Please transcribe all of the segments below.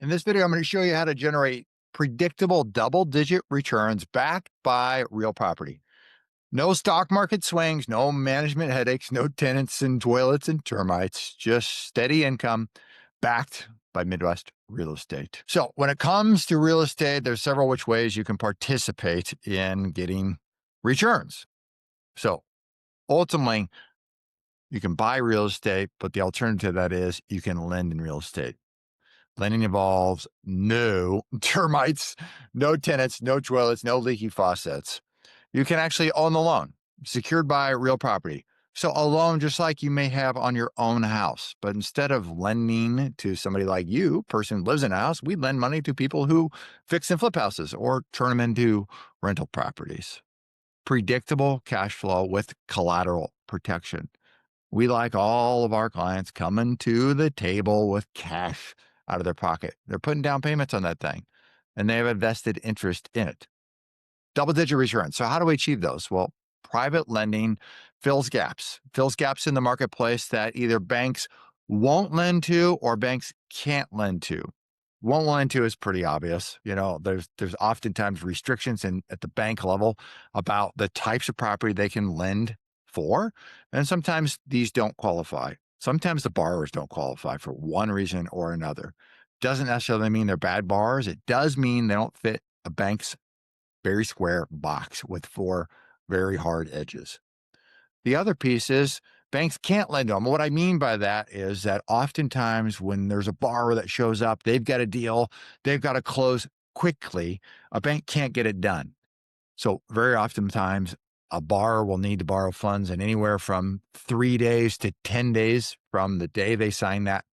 In this video, I'm going to show you how to generate predictable double-digit returns backed by real property. No stock market swings, no management headaches, no tenants and toilets and termites, just steady income backed by Midwest real estate. So when it comes to real estate, there's several which ways you can participate in getting returns. So ultimately, you can buy real estate, but the alternative to that is you can lend in real estate. Lending involves no termites, no tenants, no toilets, no leaky faucets. You can actually own the loan secured by real property. So a loan just like you may have on your own house. But instead of lending to somebody like you, person who lives in a house, we lend money to people who fix and flip houses or turn them into rental properties. Predictable cash flow with collateral protection. We like all of our clients coming to the table with cash out of their pocket. They're putting down payments on that thing and they have a vested interest in it. Double digit returns. So, how do we achieve those? Well, private lending fills gaps in the marketplace that either banks won't lend to or banks can't lend to. Won't lend to is pretty obvious. There's oftentimes restrictions at the bank level about the types of property they can lend for. And sometimes these don't qualify. Sometimes the borrowers don't qualify for one reason or another. Doesn't necessarily mean they're bad borrowers. It does mean they don't fit a bank's very square box with four very hard edges. The other piece is banks can't lend to them. What I mean by that is that oftentimes when there's a borrower that shows up, they've got a deal, they've got to close quickly. A bank can't get it done. So very oftentimes a borrower will need to borrow funds in anywhere from 3 days to 10 days from the day they sign that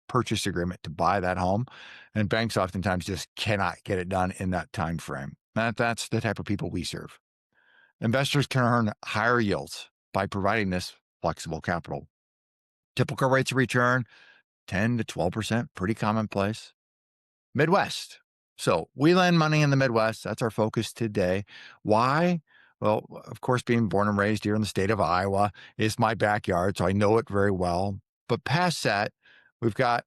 purchase agreement to buy that home. And banks oftentimes just cannot get it done in that time frame. That's the type of people we serve. Investors can earn higher yields by providing this flexible capital. Typical rates of return, 10 to 12%, pretty commonplace. Midwest. So we lend money in the Midwest. That's our focus today. Why? Well, of course, being born and raised here in the state of Iowa is my backyard, so I know it very well. But past that, we've got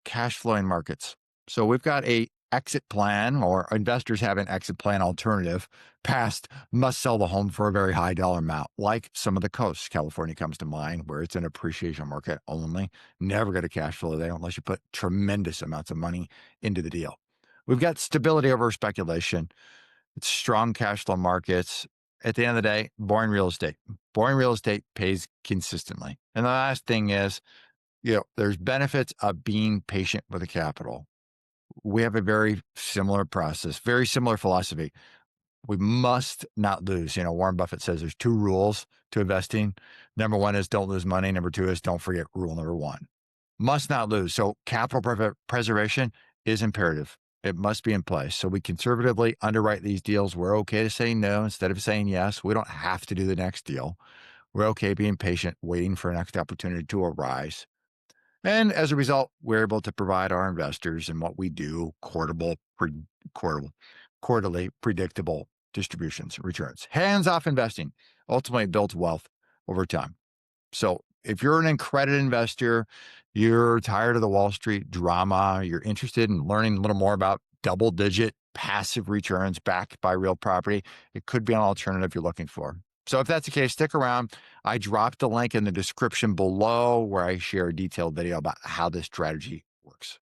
cash flowing markets. So we've got a exit plan, or investors have an exit plan alternative past must sell the home for a very high dollar amount, like some of the coasts. California comes to mind, where it's an appreciation market only. Never get a cash flow there unless you put tremendous amounts of money into the deal. We've got stability over speculation. It's strong cash flow markets. At the end of the day, boring real estate. Boring real estate pays consistently. And the last thing is, there's benefits of being patient with the capital. We have a very similar process, very similar philosophy. We must not lose. Warren Buffett says there's two rules to investing. Number one is don't lose money. Number two is don't forget rule number one. Must not lose. So capital preservation is imperative. It must be in place. So we conservatively underwrite these deals. We're okay to say no instead of saying yes. We don't have to do the next deal. We're okay being patient, waiting for a next opportunity to arise. And as a result, we're able to provide our investors and what we do quarterly, predictable distributions, returns. Hands-off investing ultimately builds wealth over time. So if you're an accredited investor, you're tired of the Wall Street drama, you're interested in learning a little more about double-digit passive returns backed by real property, it could be an alternative you're looking for. So if that's the case, stick around. I dropped a link in the description below where I share a detailed video about how this strategy works.